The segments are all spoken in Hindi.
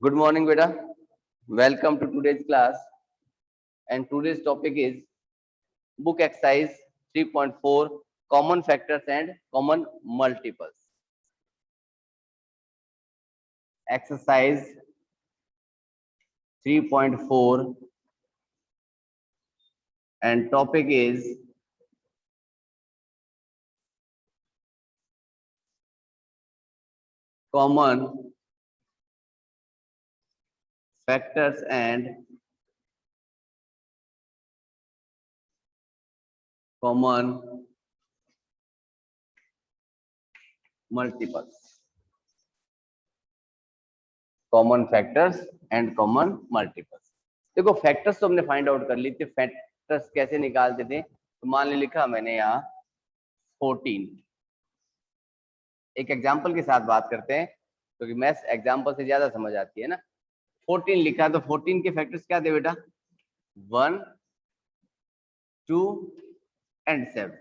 Good morning, beta. Welcome to today's class. And today's topic is book exercise 3.4 common factors and common multiples. Exercise 3.4 and topic is common factors and common multiples. Common factors and common multiples. देखो फैक्टर्स तो हमने फाइंड आउट कर ली थी। फैक्टर्स कैसे निकालते थे? तो मान ली लिखा मैंने यहाँ 14। एक एग्जांपल के साथ बात करते हैं क्योंकि मैथ्स एग्जांपल से ज्यादा समझ आती है ना। 14 लिखा तो 14 के फैक्टर्स क्या थे बेटा? 1, 2 एंड 7।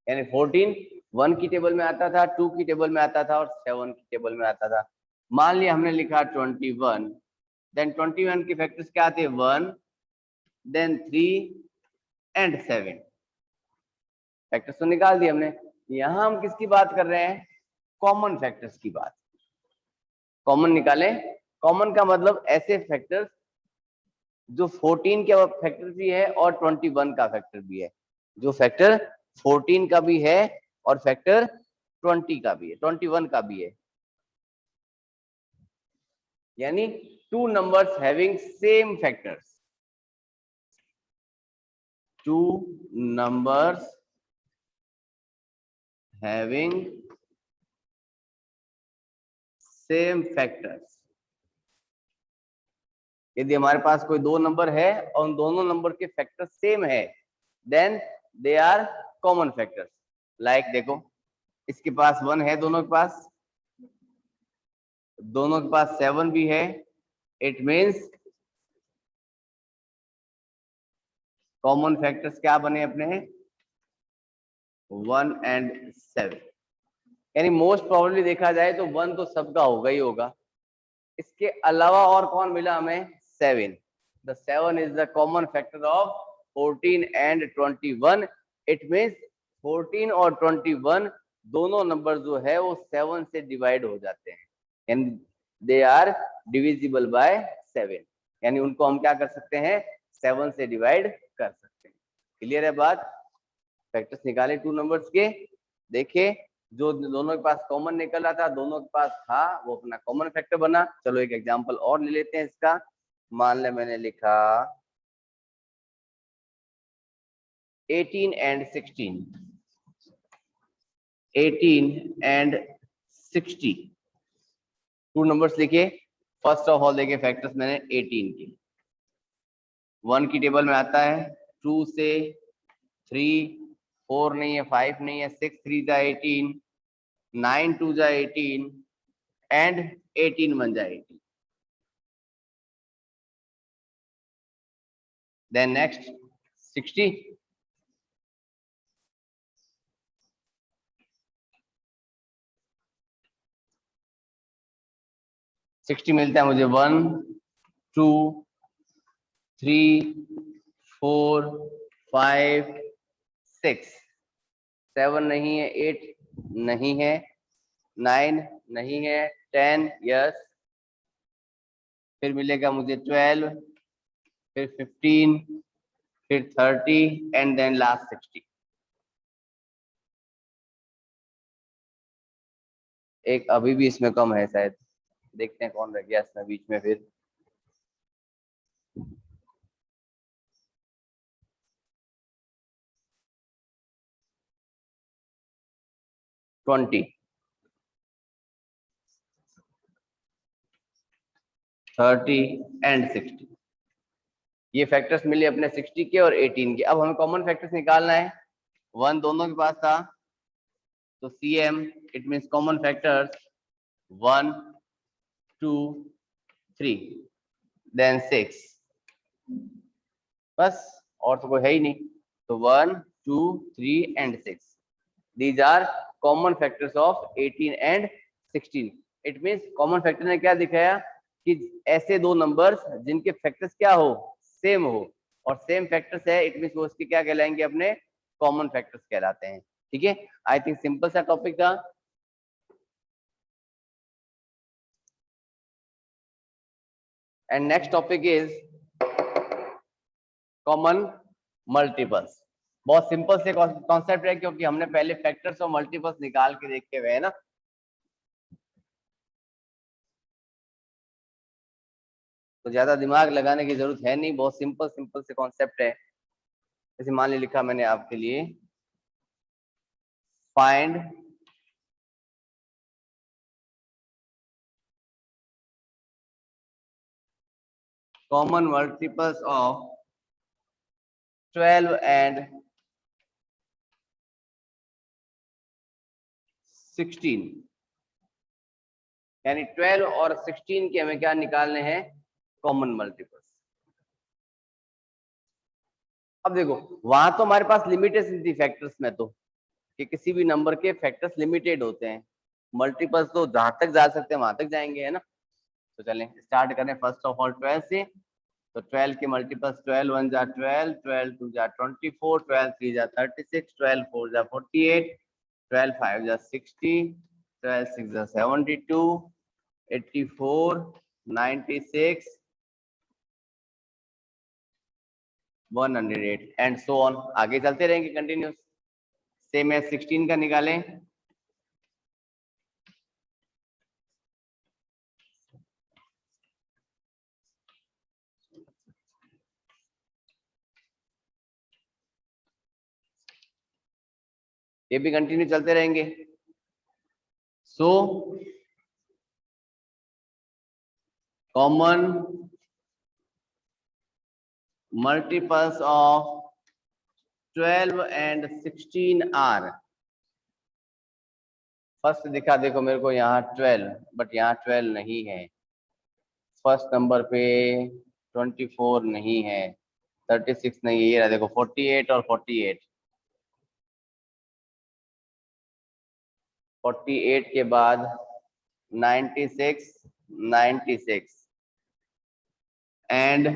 यानी 14 1 की टेबल में आता था, 2 की टेबल में आता था और 7 की टेबल में आता था। मान लिया हमने लिखा 21, देन 21 के फैक्टर्स क्या थे? 1, देन 3 एंड 7। फैक्टर्स तो निकाल दिए हमने। यहां हम किसकी बात कर रहे हैं? कॉमन फैक्टर्स की बात। कॉमन निकाले। कॉमन का मतलब ऐसे फैक्टर्स जो 14 का फैक्टर भी है और 21 का फैक्टर भी है। जो फैक्टर 14 का भी है और फैक्टर 20 का भी है, 21 का भी है। यानी two numbers having same factors. Two numbers having same factors. यदि हमारे पास कोई दो नंबर है और उन दोनों नंबर के फैक्टर सेम है, then they are common factors. Like देखो, इसके पास 1 है, दोनों के पास 7 भी है। इट मीन्स कॉमन फैक्टर्स क्या बने अपने? 1 एंड 7। यानी मोस्ट प्रोबेबली देखा जाए तो 1 तो सबका होगा ही होगा। इसके अलावा और कौन मिला हमें? 7। The 7 is the common factor of 14 and 21। It means 14 और 21 दोनों नंबर जो है वो 7 से डिवाइड हो जाते हैं। And they are divisible by 7। यानी उनको हम क्या कर सकते हैं? 7 से डिवाइड कर सकते हैं। क्लियर है बात? फैक्टर्स निकाले टू नंबर्स के, देखे जो दोनों के पास कॉमन निकल रहा था, दोनों के पास था, वो अपना कॉमन फैक्टर बना। चलो एक एग्जांपल और ले लेते हैं इसका। मान ले मैंने लिखा 18 एंड 16। 18 एंड 60 टू नंबर्स लिखे। फर्स्ट ऑफ ऑल देखे फैक्टर्स मैंने 18 के। 1 की टेबल में आता है, 2 से 3, 4 नहीं है, 5 नहीं है, 6 3 जा 18, 9 2 जा 18 एंड 18 1 जा 18। Then next 60। 60 मिलता है मुझे 1 2 3 4 5 6। 7 नहीं है, 8 नहीं है, 9 नहीं है, 10 यस। फिर मिलेगा मुझे 12, फिर 15, फिर 30 एंड देन लास्ट 60। एक अभी भी इसमें कम है शायद, देखते हैं कौन रह गया इसमें बीच में। फिर 20, 30 एंड 60। ये फैक्टर्स मिले अपने 60 के और 18 के। अब हमें कॉमन फैक्टर्स निकालना है। 1 दोनों के पास था तो CM, it means common factors 1 2 3 then 6। बस, और तो कोई है ही नहीं। तो 1 2 3 and 6, these are common factors of 18 and 16। It means common factor ने क्या दिखाया कि ऐसे दो नंबर्स जिनके फैक्टर्स क्या हो, सेम हो, और सेम फैक्टर्स है, इट मींस वो उसके क्या कहलाएंगे, अपने कॉमन फैक्टर्स कहलाते हैं। ठीक है, आई थिंक सिंपल सा टॉपिक था। And next topic is common multiples. बहुत सिंपल से कॉन्सेप्ट है, क्योंकि हमने पहले फैक्टर्स और मल्टीपल्स निकाल के देखे हुए हैं ना, तो ज्यादा दिमाग लगाने की जरूरत है नहीं, बहुत सिंपल सिंपल से कॉन्सेप्ट है। जैसे मान ली लिखा मैंने आपके लिए, find common multiples of 12 and 16, यानी 12 और 16 के हमें क्या निकालने हैं, कॉमन मल्टीपल्स। अब देखो, वहां तो हमारे पास लिमिटेशन थी फैक्टर्स में, तो कि किसी भी नंबर के फैक्टर्स लिमिटेड होते हैं, मल्टीपल्स तो जहां तक जा सकते हैं वहां तक जाएंगे, है ना। तो चलें स्टार्ट करें फर्स्ट ऑफ ऑल 12 से। तो 12 के मल्टीपल्स, 12 1 जा 12, 12 2 जा 24, 12 3 जा 36, 12 4 जा 48, 12 5 जा 60, 12 6 जा 72, 84, 96, 108 एंड सो ऑन। आगे चलते रहेंगे कंटिन्यूस। सेम है 16 का निकालें। ये भी कंटिन्यू चलते रहेंगे। So common multiples of 12 and 16 are. First दिखा देखो मेरे को यहाँ 12, बट यहाँ 12 नहीं है। फर्स्ट नंबर पे 24 नहीं है, 36 नहीं है, ये रहा देखो 48 और 48। 48 के बाद 96, 96 एंड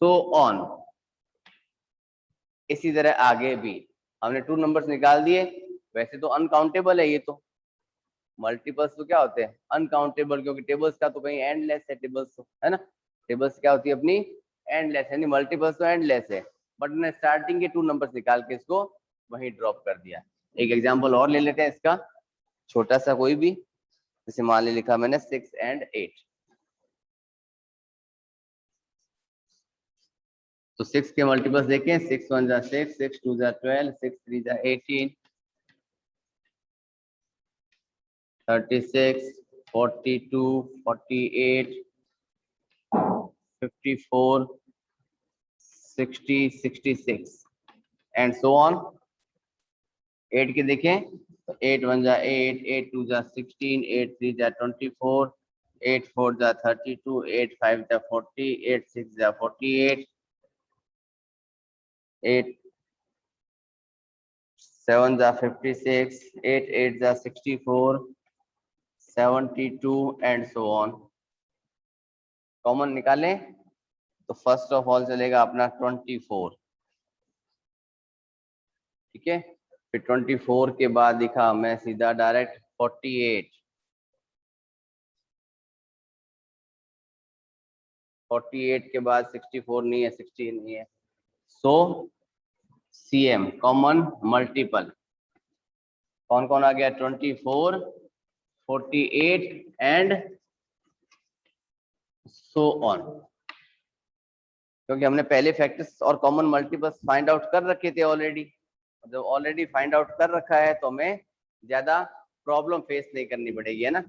सो ऑन। इसी तरह आगे भी हमने 2 नंबर्स निकाल दिए। वैसे तो अनकाउंटेबल है ये तो, मल्टीपल्स तो क्या होते हैं, अनकाउंटेबल, क्योंकि टेबल्स का तो कहीं एंडलेस है, टेबल्स तो है ना, टेबल्स क्या होती है अपनी, एंडलेस, यानी मल्टीपल्स तो एंडलेस है। बट मैंने स्टार्टिंग के 2 नंबर्स निकाल के इसको वहीं ड्रॉप कर दिया। एक एग्जांपल और ले लेते हैं इसका, छोटा सा कोई भी, जैसे मान ली लिखा मैंने 6 एंड 8। तो 6 के मल्टीपल्स देखें, 6 1 जा 6, 6 2 जा 12, 6 3 जा 18, 36, 42, 48, 54, 60, 66 एंड सो ऑन। 8 के देखें, तो 8 1 जा 8, 8 2 जा 16, 8 3 जा 24, 8 4 जा 32, 8 5 जा 40, 8 6 जा 48, 8 7 जा 56, 8 8 जा 64, 72 एंड सो ऑन। कॉमन निकालें तो फर्स्ट ऑफ ऑल चलेगा अपना 24, ठीक है। फिर 24 के बाद दिखा मैं सीधा डायरेक्ट 48, 48 के बाद 64 नहीं है, 60 नहीं है। सो CM कॉमन मल्टीपल कौन कौन आ गया, 24, 48 एंड सो ऑन। क्योंकि हमने पहले फैक्टर्स और कॉमन मल्टीपल्स फाइंड आउट कर रखे थे ऑलरेडी। जब ऑलरेडी फाइंड आउट कर रखा है तो हमें ज्यादा प्रॉब्लम फेस नहीं करनी पड़ेगी, है ना।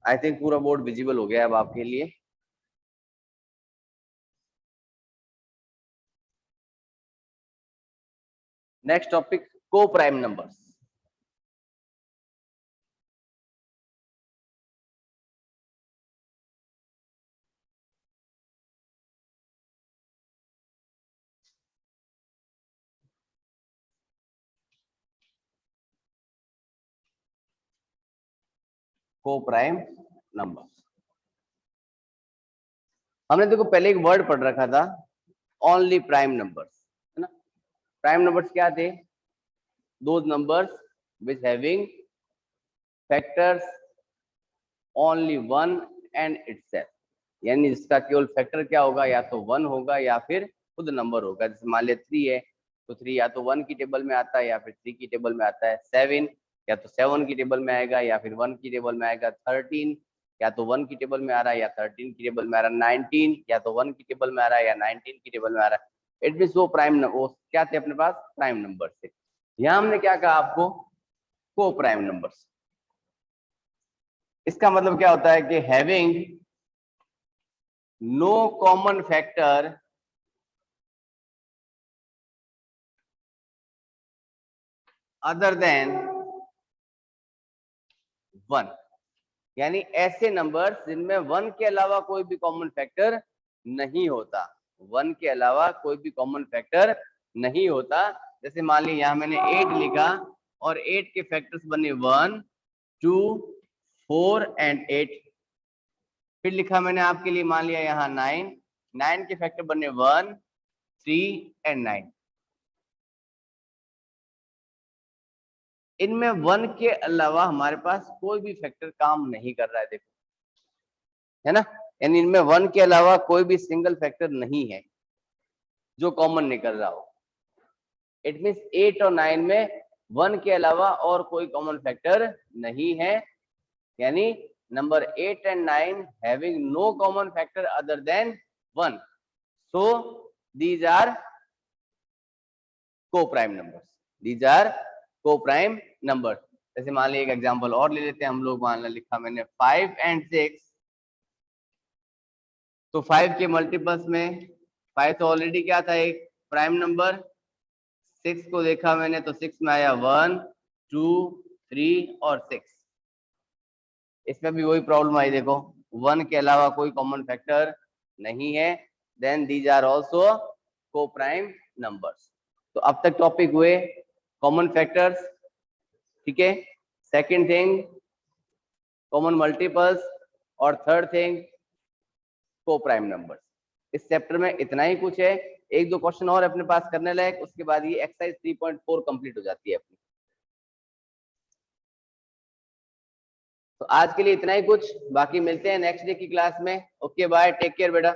आई थिंक पूरा बोर्ड विजिबल हो गया अब आपके लिए। नेक्स्ट टॉपिक, को प्राइम नंबर्स। को प्राइम नंबर्स। हमने देखो पहले एक वर्ड पढ़ रखा था, ओनली प्राइम नंबर्स, है ना। प्राइम नंबर्स क्या थे? Those numbers which having factors only one and itself, यानी जिसका केवल फैक्टर क्या होगा, या तो वन होगा या फिर खुद नंबर होगा। जैसे मान लिया 3 है तो 3 या तो 1 की टेबल में आता है या फिर 3 की टेबल में आता है। 7 या तो 7 की टेबल में आएगा या फिर 1 की टेबल में आएगा। 13 या तो 1 की टेबल में आ रहा है या 13 की टेबल में आ रहा है। 19 या तो 1 की टेबल में आ रहा है या 19 की टेबल में आ रहा है। इट मींस वो प्राइम, वो क्या थे अपने पास? प्राइम नंबर थे। यहाँ हमने क्या कहा आपको? को प्राइम नंबर्स। इसका मतलब क्या होता है कि having no common factor other than 1, यानी ऐसे नंबर्स जिनमें 1 के अलावा कोई भी कॉमन फैक्टर नहीं होता। 1 के अलावा कोई भी कॉमन फैक्टर नहीं होता। जैसे मान लीजिए यहाँ मैंने 8 लिखा और 8 के फैक्टर्स बने 1, 2, 4 एंड 8। फिर लिखा मैंने आपके लिए, मान लिया यहाँ 9, 9 के फैक्टर बने 1, 3 एंड 9। इनमें 1 के अलावा हमारे पास कोई भी फैक्टर काम नहीं कर रहा है, देखो, है ना। यानी इनमें 1 के अलावा कोई भी सिंगल फैक्टर नहीं है जो कॉमन निकल रहा हो। इट मींस 8 और 9 में 1 के अलावा और कोई कॉमन फैक्टर नहीं है, यानी number 8 and 9 having no common factor other than 1, so these are coprime numbers. These are coprime numbers. जैसे मान लीजिए एक एग्जांपल और ले लेते हैं हम लोग। मान लिखा मैंने 5 एंड 6, तो 5 के मल्टीपल्स में 5 तो ऑलरेडी क्या था, एक प्राइम नंबर। 6 को देखा मैंने तो 6 में आया 1, 2, 3 और 6। इसमें भी वही प्रॉब्लम आई, देखो 1 के अलावा कोई कॉमन फैक्टर नहीं है, देन दीज आर ऑल्सो को प्राइम नंबर्स। तो अब तक टॉपिक हुए कॉमन फैक्टर्स, ठीक है। सेकेंड थिंग कॉमन मल्टीपल्स, और थर्ड थिंग को प्राइम नंबर्स। इस चैप्टर में इतना ही कुछ है। एक दो क्वेश्चन और अपने पास करने लायक, उसके बाद ये एक्सरसाइज 3.4 कंप्लीट हो जाती है अपनी। तो आज के लिए इतना ही कुछ, बाकी मिलते हैं नेक्स्ट डे की क्लास में। ओके बाय, टेक केयर बेटा।